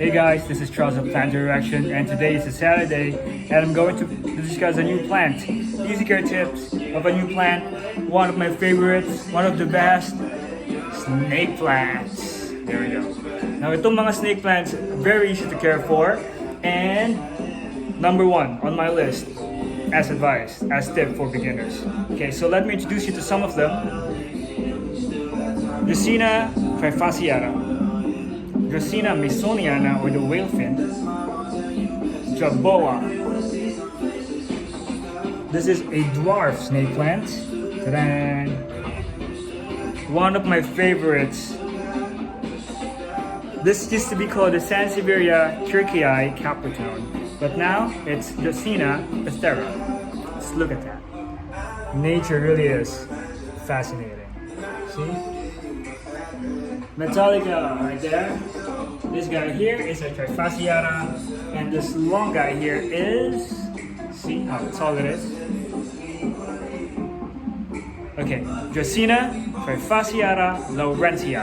Hey guys, this is Charles of Plant Direction, and today is a Saturday, and I'm going to discuss a new plant. Easy care tips of a new plant, one of my favorites, one of the best, snake plants. There we go. Now itong mga snake plants, very easy to care for, and number one on my list, as advice, as tip for beginners. Okay, so let me introduce you to some of them. Dracaena trifasciata, Dracaena masoniana, or the whale fin, Jaboa. This is a dwarf snake plant. Ta-da! One of my favorites. This used to be called the Sansevieria kirkii Capricorn, but now it's Dracaena athera. Let's look at that. Nature really is fascinating. See? Metallica right there. This guy here is a trifasciata, and this long guy here is, see how tall it is? Okay, Dracaena trifasciata lawrentii.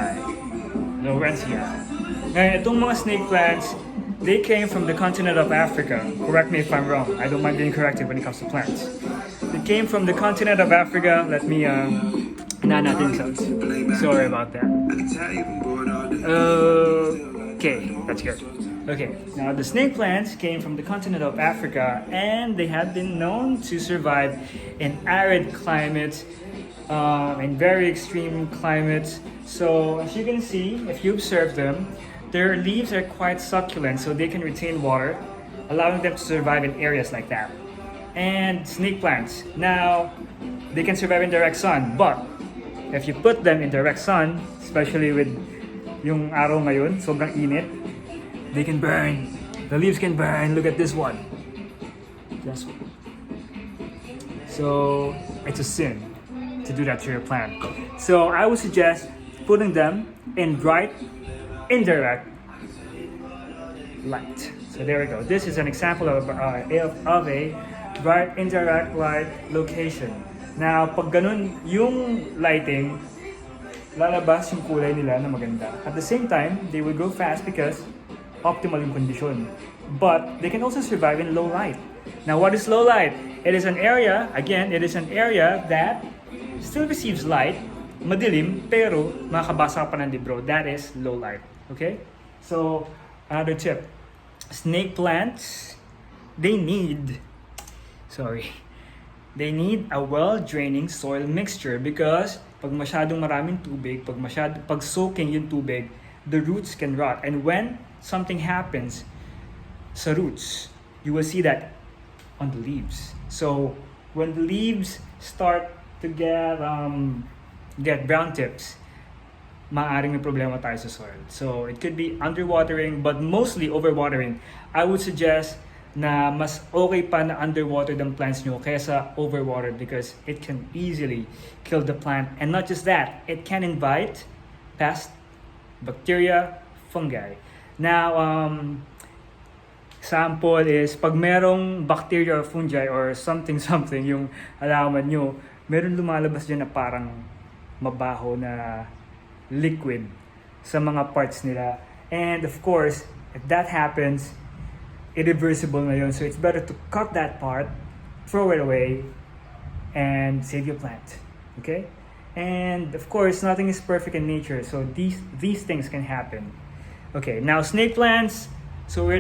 Ngayon, itong mga snake plants, they came from the continent of Africa. Correct me if I'm wrong. I don't mind being corrected when it comes to plants. They came from the continent of Africa. Let me natin sounds. Sorry about that. Okay, that's good. Okay, now the snake plants came from the continent of Africa, and they have been known to survive in arid climates, in very extreme climates. So as you can see, if you observe them, their leaves are quite succulent, so they can retain water, allowing them to survive in areas like that. And snake plants, now they can survive in direct sun, but if you put them in direct sun, especially with yung araw ngayon, sobrang init, they can burn. The leaves can burn. Look at this one. So it's a sin to do that to your plant. So I would suggest putting them in bright, indirect light. So there we go. This is an example of a bright, indirect light location. Now, pag ganun yung lighting, lalabas yung kulay nila na maganda. At the same time, they will grow fast because optimal yung condition. But they can also survive in low light. Now, what is low light? It is an area, again, it is an area that still receives light, madilim, pero makakabasa pa ng libro. That is low light. Okay? So, another tip. Snake plants, they need a well-draining soil mixture because pag masyadong maraming tubig, pag soaking yung tubig, the roots can rot. And when something happens sa roots, you will see that on the leaves. So when the leaves start to get brown tips, maaaring may problema tayo sa soil. So it could be underwatering, but mostly overwatering. I would suggest na mas okay pa na underwater ng plants nyo kaysa overwatered because it can easily kill the plant. And not just that, it can invite pests, bacteria, fungi. Now, sample is pag merong bacteria or fungi or something yung halaman nyo, meron lumalabas dyan na parang mabaho na liquid sa mga parts nila. And of course, if that happens, irreversible na yun. So it's better to cut that part, throw it away, and save your plant. Okay? And of course, nothing is perfect in nature. So these things can happen. Okay, now snake plants. So we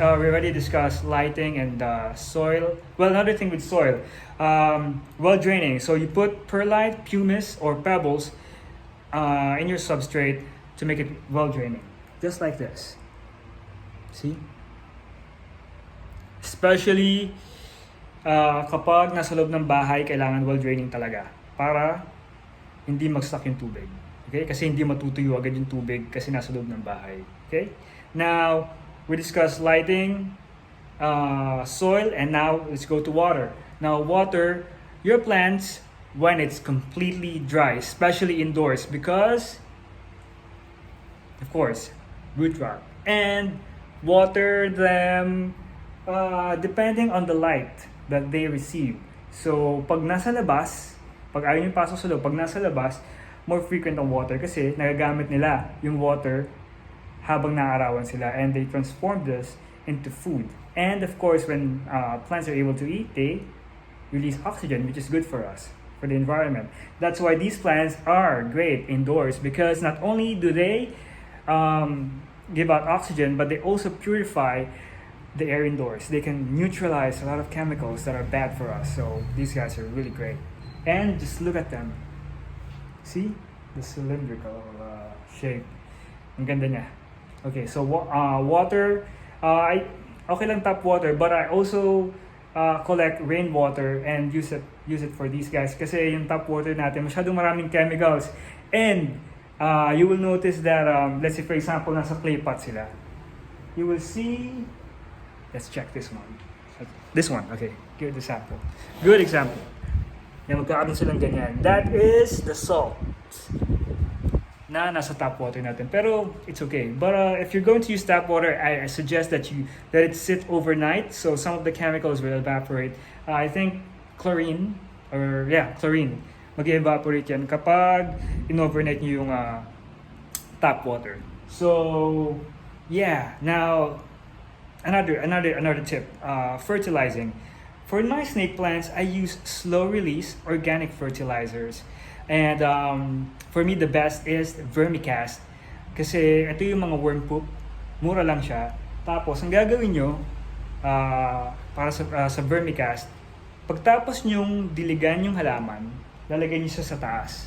already discussed lighting and soil. Well, another thing with soil, well draining. So you put perlite, pumice, or pebbles in your substrate to make it well draining. Just like this. See? Especially kapag nasa loob ng bahay, kailangan well draining talaga para hindi mag-stuck yung tubig. Okay? Kasi hindi matutuyo agad yung tubig kasi nasa loob ng bahay. Okay? Now, we discussed lighting, soil, and now let's go to water. Now, water your plants when it's completely dry, especially indoors because, of course, root rot. And water them depending on the light that they receive. So, pag nasa labas, pag ayaw yung pasok sa loob, pag nasa labas, more frequent ang water kasi nagagamit nila yung water habang naarawan sila, and they transform this into food. And of course, when plants are able to eat, they release oxygen, which is good for us, for the environment. That's why these plants are great indoors, because not only do they give out oxygen, but they also purify the air indoors. They can neutralize a lot of chemicals that are bad for us. So these guys are really great. And just look at them. See? The cylindrical shape. Ang ganda niya. Okay, so water, okay lang tap water, but I also collect rainwater and use it for these guys, kasi yung tap water natin masyadong maraming chemicals. And you will notice that let's say for example nasa clay pot sila, you will see, let's check this one. Okay, give the sample. Good example. Yan, magkakaroon silang ganyan. That is the salt na nasa tap water natin. Pero it's okay. But if you're going to use tap water, I suggest that you let it sit overnight, so some of the chemicals will evaporate. I think chlorine mag-evaporate yan kapag in-overnight nyo yung tap water. So yeah, now another tip, fertilizing. For my snake plants, I use slow release organic fertilizers. And for me, the best is vermicast. Kasi ito yung mga worm poop, mura lang siya. Tapos, ang gagawin nyo para sa vermicast, pagtapos nyong diligan yung halaman, lalagay nyo siya sa taas.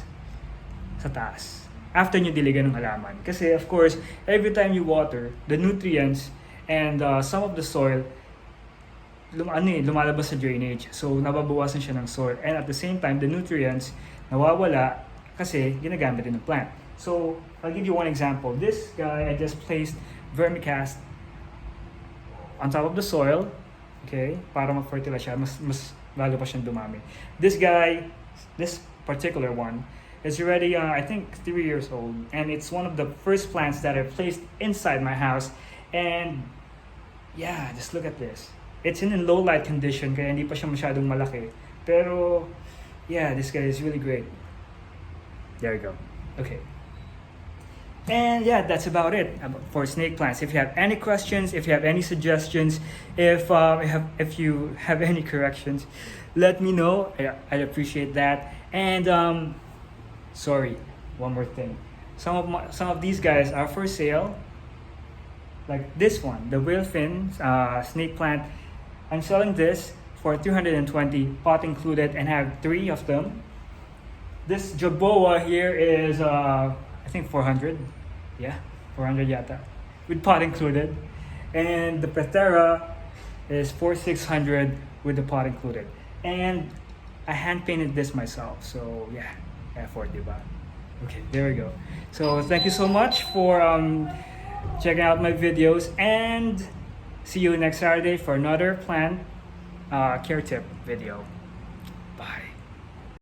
After nyo diligan ng halaman. Kasi of course, every time you water, the nutrients and some of the soil, lumalabas sa drainage. So, nababawasan siya ng soil. And at the same time, the nutrients nawawala kasi ginagamit din ng plant. So, I'll give you one example. This guy, I just placed vermicast on top of the soil, okay, para mag-fertilize siya, mas lalo pa siyang dumami. This guy, this particular one, is already, I think, 3 years old. And it's one of the first plants that I placed inside my house. And, yeah, just look at this. It's in a low light condition, kaya hindi pa siya masyadong malaki. Pero, yeah, this guy is really great. There you go. Okay. And yeah, that's about it for snake plants. If you have any questions, if you have any suggestions, if you have any corrections, let me know. I'd appreciate that. And sorry, one more thing. Some of these guys are for sale. Like this one, the whale fin snake plant. I'm selling this for 320, pot included, and have 3 of them. This Jaboa here is I think 400. Yeah, 400 yata, with pot included. And the Prethera is 600 with the pot included. And I hand painted this myself, so yeah, effort, diba? Okay, there we go. So thank you so much for checking out my videos, and see you next Saturday for another plant care tip video.